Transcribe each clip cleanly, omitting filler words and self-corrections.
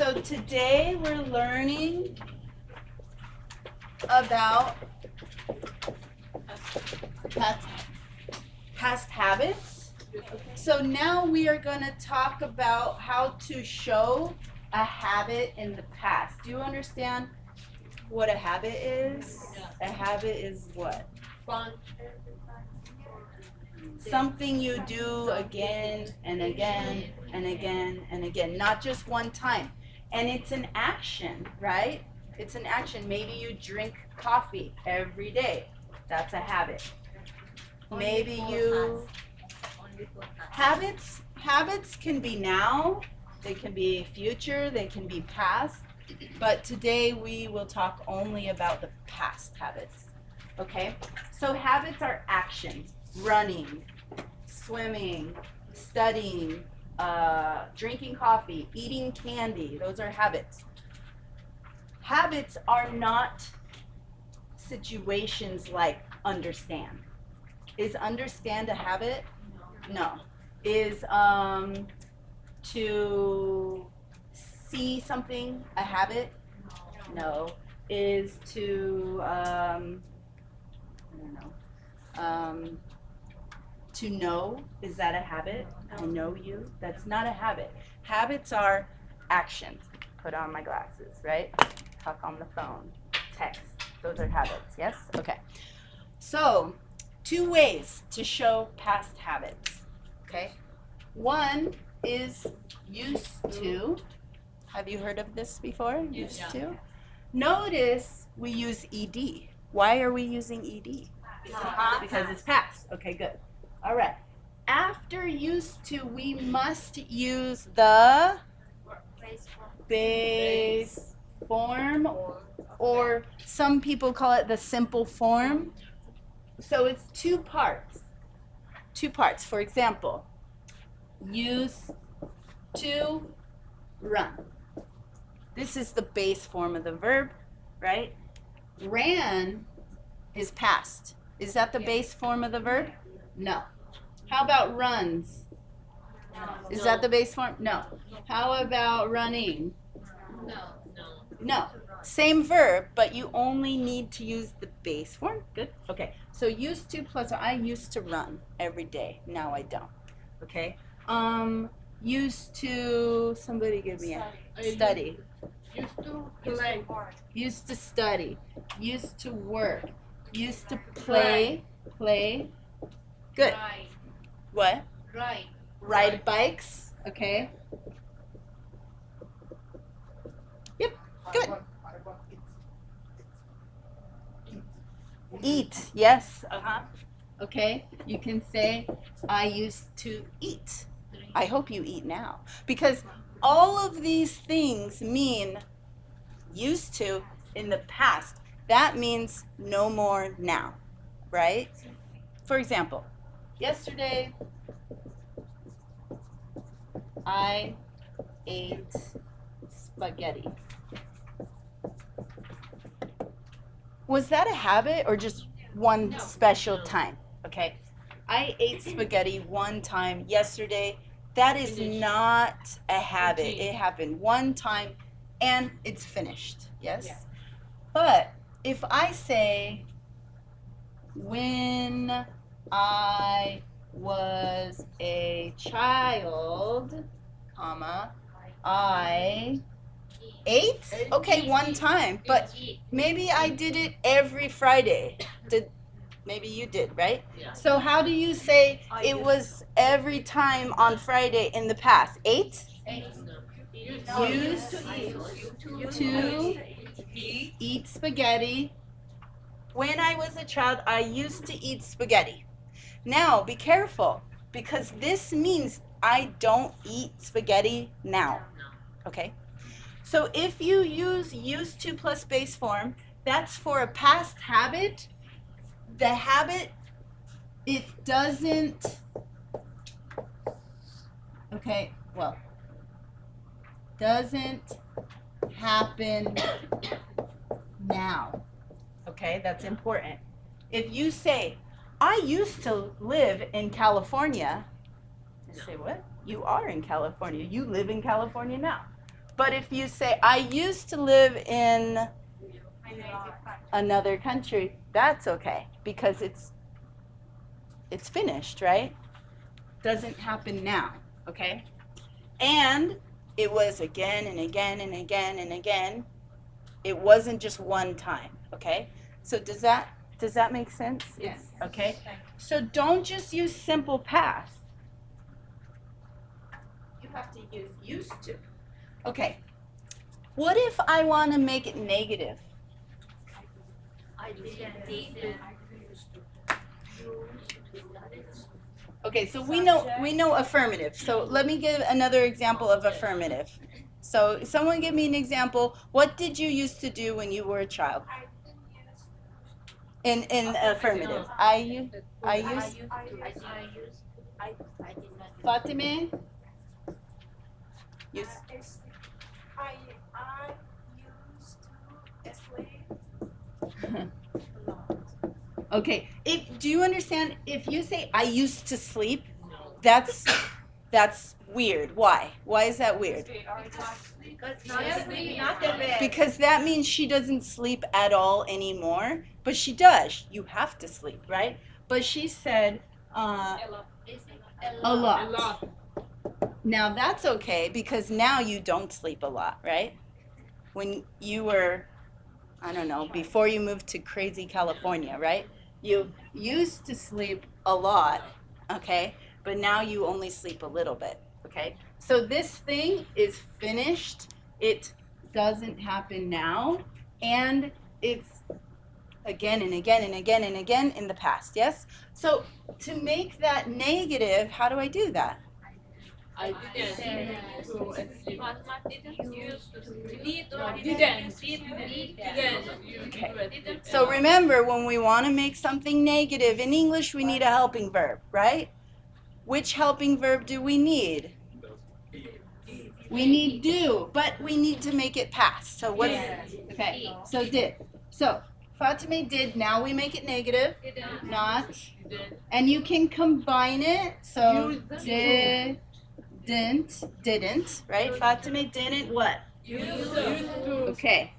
So today we're learning about past habits. So now we are going to talk about how to show a habit in the past. Do you understand what a habit is? A habit is what? Something you do again and again and again and again, not just one time. And it's an action, right? It's an action. Maybe you drink coffee every day. That's a habit. Maybe you habits can be now, they can be future, they can be past, but today we will talk only about the past habits. Okay? So habits are actions. Running, swimming, studying, drinking coffee, eating candy. Those are habits. Habits are not situations like understand. Is understand a habit? No. Is to see something a habit? No. Is to I don't know. To know, is that a habit? I know you. That's not a habit. Habits are actions. Put on my glasses, right? Talk on the phone, text. Those are habits, yes? Okay. So, two ways to show past habits, okay? One is used to. Have you heard of this before? Used to? Notice we use ED. Why are we using ED? Because it's past. Okay, good. All right. After used to, we must use the base form, or some people call it the simple form. So it's two parts. Two parts. For example, used to run. This is the base form of the verb, right? Ran is past. Is that the base form of the verb? No. How about runs? Is that the base form? No. How about running? No. Same verb, but you only need to use the base form. Good. Okay. So used to plus I used to run every day. Now I don't. Okay. Used to, somebody give me a study. Used to play. Used to study. Used to work. Used to play. Play. Good. Ride. What? Ride. Ride bikes. Okay. Yep. Good. Eat. Yes. Uh-huh. Okay. You can say, I used to eat. I hope you eat now. Because all of these things mean used to in the past. That means no more now. Right? For example, yesterday I ate spaghetti. Was that a habit or just one special time? Okay. I ate spaghetti one time yesterday. That is not a habit. It happened one time and it's finished. Yes? But if I say, when I was a child, comma, I ate? Okay, one time, but maybe I did it every Friday. Maybe you did, right? Yeah. So how do you say it was every time on Friday in the past? Ate? Used to eat spaghetti. When I was a child, I used to eat spaghetti. Now, be careful, because this means I don't eat spaghetti now. Okay? So if you use used to plus base form, that's for a past habit. The habit, it doesn't, okay, well, doesn't happen now. Okay, that's important. If you say, I used to live in California, you say, what? You are in California. You live in California now. But if you say, I used to live in another country, that's okay because it's finished, right? Doesn't happen now, okay? And it was again and again and again and again. It wasn't just one time, okay? So does that make sense? Yes. Okay. So don't just use simple past. You have to use used to. Okay. What if I want to make it negative? I did. Okay, so we know affirmative. So let me give another example of affirmative. So someone give me an example. What did you used to do when you were a child? In affirmative. I used. I did not. Fatime? Yes. I used to sleep. Okay. Do you understand? If you say I used to sleep, that's weird. Why? Why is that weird? Because that means she doesn't sleep at all anymore. But she does. You have to sleep, right? But she said a lot. Now that's okay because now you don't sleep a lot, right? When you were, I don't know, before you moved to crazy California, right? You used to sleep a lot, okay? But now you only sleep a little bit, okay? So this thing is finished. It doesn't happen now. And it's again and again and again and again in the past, yes? So to make that negative, how do I do that? I didn't So remember, when we want to make something negative in English, we need a helping verb, right? Which helping verb do we need? We need do, but we need to make it past. So what's, okay, so did. So Fatime did, now we make it negative, not, and you can combine it, so didn't, right? Fatime didn't what? Okay,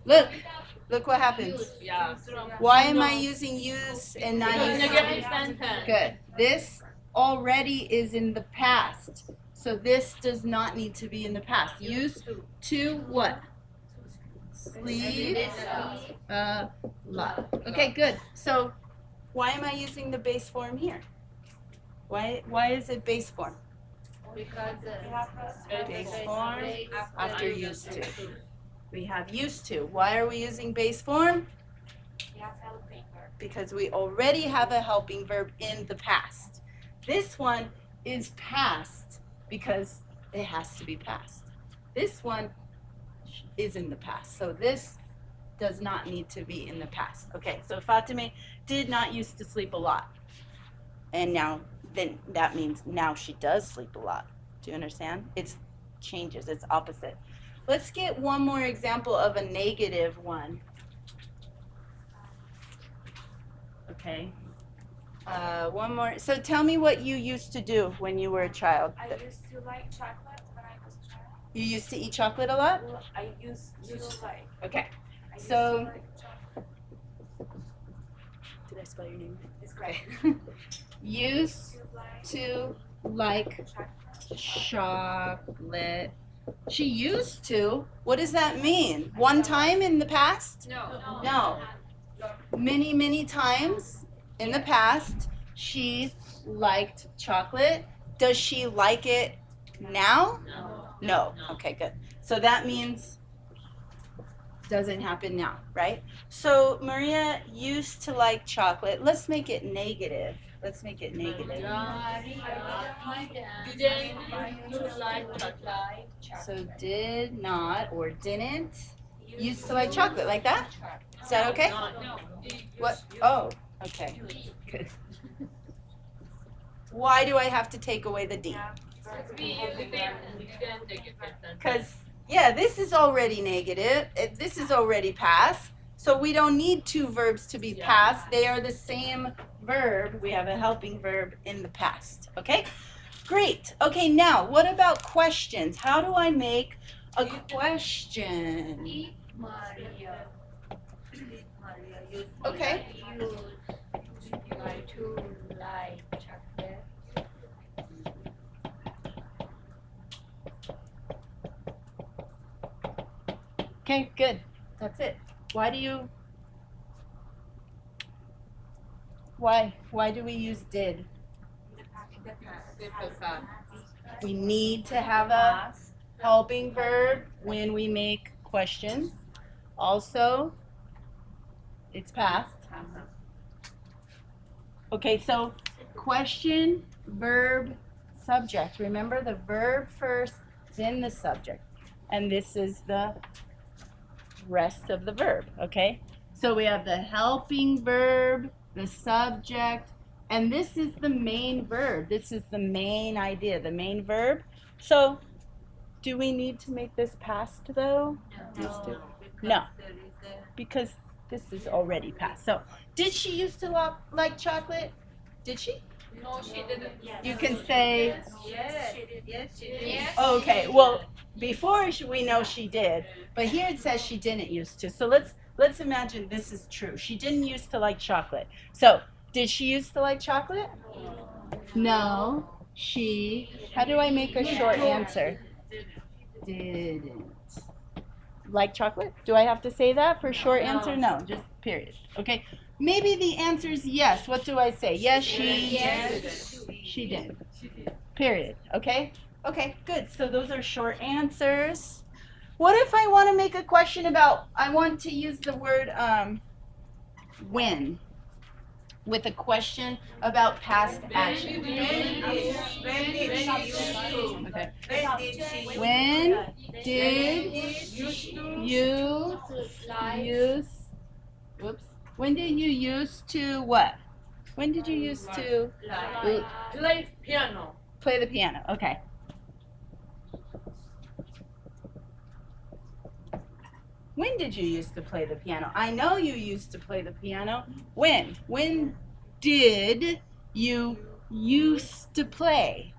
look what happens. Why am I using use and not use? Good. This already is in the past. So this does not need to be in the past. Used to what? Sleep a lot. Okay, good. So why am I using the base form here? Why is it base form? Because Base form after used to. We have used to. Why are we using base form? Because we already have a helping verb in the past. This one is past because it has to be past. This one is in the past. So this does not need to be in the past. Okay, so Fatime did not used to sleep a lot. And now, then that means now she does sleep a lot. Do you understand? It's changes, it's opposite. Let's get one more example of a negative one. Okay. One more. So tell me what you used to do when you were a child. I used to like chocolate when I was a child. You used to eat chocolate a lot? Well, I used to like. Okay. I used So- to like chocolate. Did I spell your name right? It's great. Used to like Chocolate. chocolate. She used to. What does that mean? One time in the past? No. Many, many times in the past, she liked chocolate. Does she like it now? No. Okay, good. So that means doesn't happen now, right? So Maria used to like chocolate. Let's make it negative. Let's make it negative. So did not or didn't used to like chocolate like that? Is that okay? What? Oh, okay. Good. Why do I have to take away the D? Because, yeah, this is already negative. This is already past. So we don't need two verbs to be past. They are the same verb. We have a helping verb in the past. Okay? Great. Okay, now, what about questions? How do I make A question. If Maria used Okay. you like to like chocolate. Okay, good. That's it. Why do we use did? We need to have a helping verb when we make questions. Also, it's past. Okay, so question, verb, subject. Remember the verb first, then the subject. And this is the rest of the verb, okay? So we have the helping verb, the subject, and this is the main verb. This is the main idea, the main verb. So do we need to make this past though? No, because this is already past. So did she used to like chocolate? Did she? No, she didn't. You can say, Yes, she did. Yes. okay, well, before we know she did, but here it says she didn't used to. So let's imagine this is true. She didn't used to like chocolate. So did she used to like chocolate? No, how do I make a short answer? Didn't. Like chocolate? Do I have to say that for short answer? No, just period. Okay. Maybe the answer is yes. What do I say? Yes, she did. Period. Okay? Okay, good. So those are short answers. What if I want to make a question about, I want to use the word when with a question about past action. Okay. When did you when did you used to what? When did you used to Play piano. play the piano? Okay. When did you used to play the piano? I know you used to play the piano. When? When did you used to play?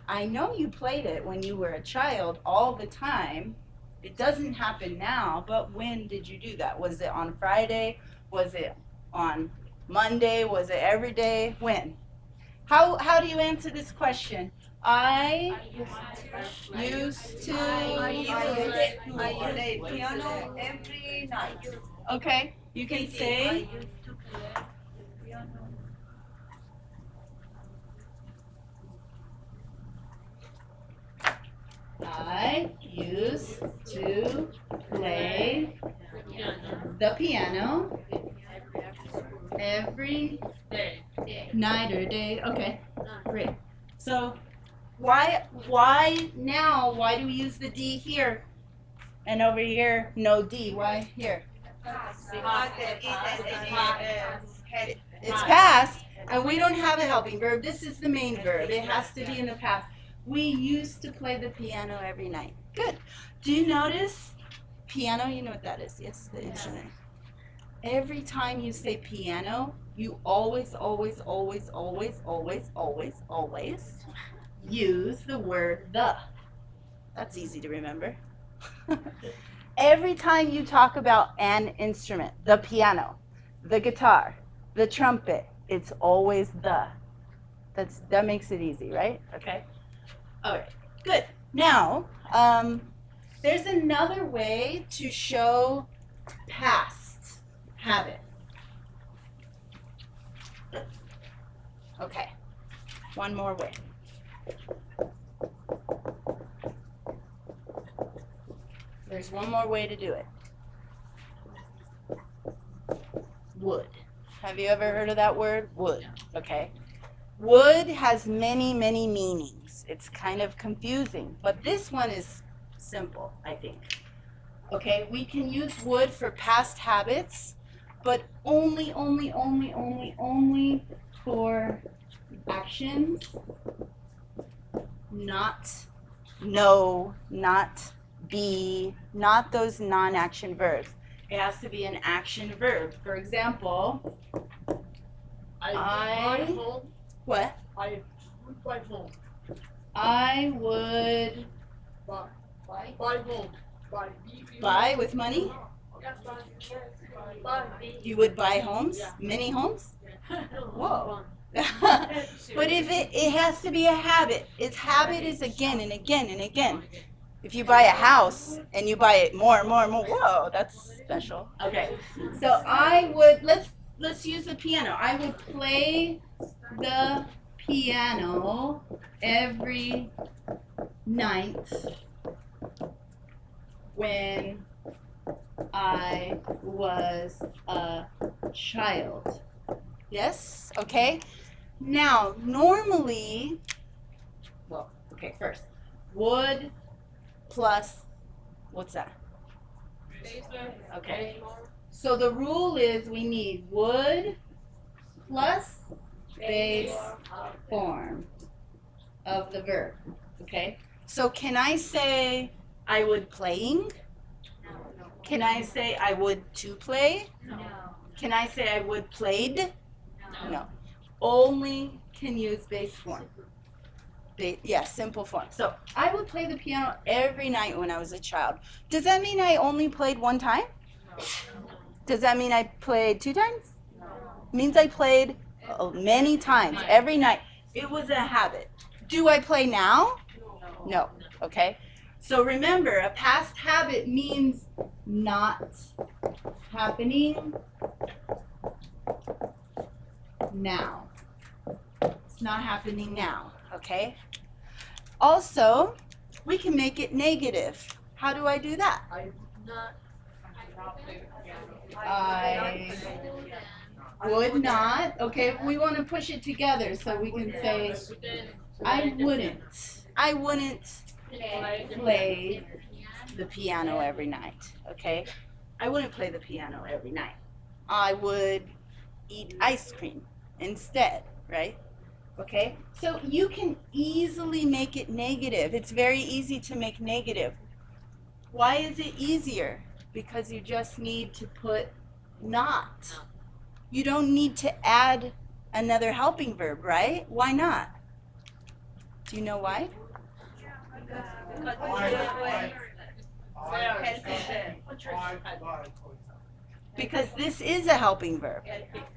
I know you played it when you were a child all the time. It doesn't happen now, but when did you do that? Was it on Friday? Was it on Monday? Was it every day? When? How do you answer this question? I used to play piano every night. Okay, you can say used to play piano. I used to play the piano every Day. night or day. Okay, great. So why do we use the D here? And over here, no D. Why here? It's past, and we don't have a helping verb. This is the main verb. It has to be in the past. We used to play the piano every night. Good. Do you notice piano? You know what that is? Yes, the instrument. Every time you say piano, you always use the word the. That's easy to remember. Every time you talk about an instrument, the piano, the guitar, the trumpet, it's always the. That makes it easy, right? Okay. All right. Good. Now, there's another way to show past habit. Okay. One more way. There's one more way to do it. Would. Have you ever heard of that word? Would. Okay. Would has many meanings. It's kind of confusing, but this one is simple, I think. Okay, we can use would for past habits, but only for actions, not no, not be, not those non-action verbs. It has to be an action verb. For example, I would home. what? I would buy home. I would Buy. Buy home. Buy. Buy with money? Yes, buy. You would buy homes? Yeah. Many homes? Whoa. Buy. But if it has to be a habit. Its habit is again and again and again. If you buy a house and you buy it more and more and more, whoa, that's special. Okay. So I would let's use the piano. I would play the piano every night when I was a child. Yes? Okay? Now, normally, well, okay, first, would plus, what's that? Okay. So the rule is we need would plus base form of the verb. Okay? So can I say I would playing? Can I say I would to play? No. Can I say I would played? No. Only can use base form. Simple form. So I would play the piano every night when I was a child. Does that mean I only played one time? Does that mean I played 2 times? Means I played many times, every night. It was a habit. Do I play now? No. Okay. So remember, a past habit means not happening now. It's not happening now, okay? Also, we can make it negative. How do I do that? I would not. Okay, we want to push it together so we can say I wouldn't play the piano every night, okay? I wouldn't play the piano every night. I would eat ice cream instead, right? Okay? So you can easily make it negative. It's very easy to make negative. Why is it easier? Because you just need to put not. You don't need to add another helping verb, right? Why not? Do you know why? Because this is a helping verb.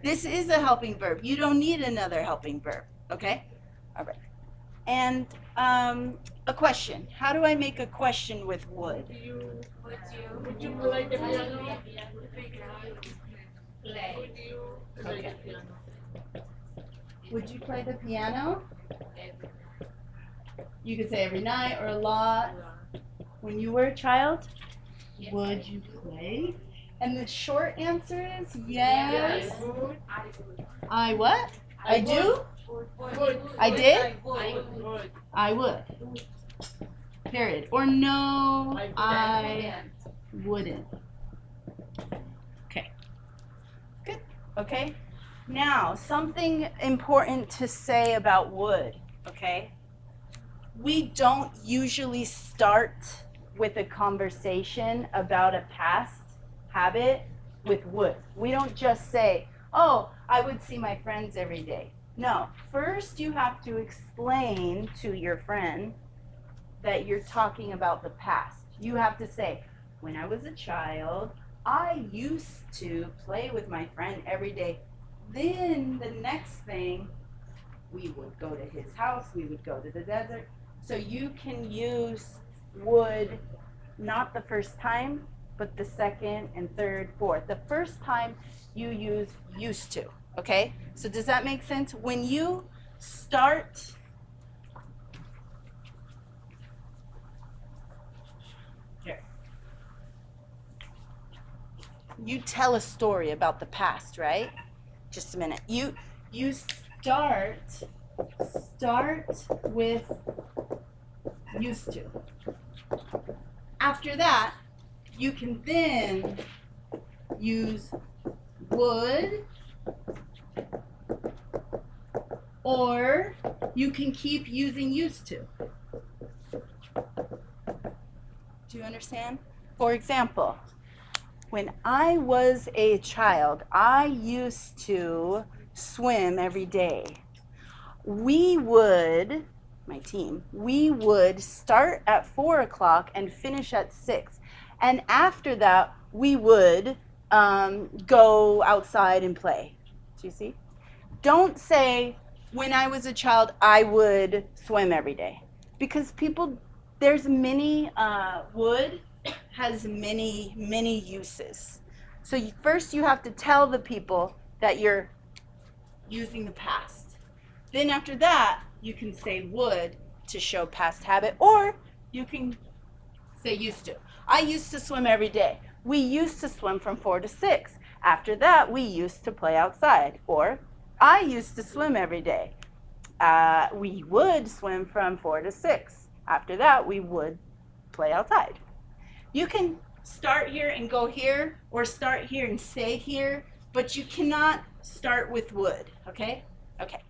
This is a helping verb. You don't need another helping verb. Okay? All right. And a question. How do I make a question with would? Would you play the piano? Okay. Would you play the piano? You could say every night or a lot. When you were a child, would you play? And the short answer is yes. I what? I do? I did? I would. Period. Or no, I wouldn't. Okay. Good. Okay. Now, something important to say about would, okay? We don't usually start with a conversation about a past habit with would. We don't just say, oh, I would see my friends every day. No, first you have to explain to your friend that you're talking about the past. You have to say, when I was a child, I used to play with my friend every day. Then the next thing, we would go to his house, we would go to the desert. So you can use would not the first time, but the second and third, fourth. The first time you use used to, okay? So does that make sense? When you start, here, you tell a story about the past, right? Just a minute. You start with used to. After that, you can then use would, or you can keep using used to. Do you understand? For example, when I was a child, I used to swim every day. We would my team, we would start at 4 o'clock and finish at 6. And after that, we would go outside and play. Do you see? Don't say, when I was a child, I would swim every day. Because there's many, would has many uses. So first you have to tell the people that you're using the past. Then after that, you can say would to show past habit, or you can say used to. I used to swim every day. We used to swim from 4 to 6. After that, we used to play outside. Or I used to swim every day. We would swim from 4 to 6. After that, we would play outside. You can start here and go here, or start here and stay here, but you cannot start with would, okay? Okay.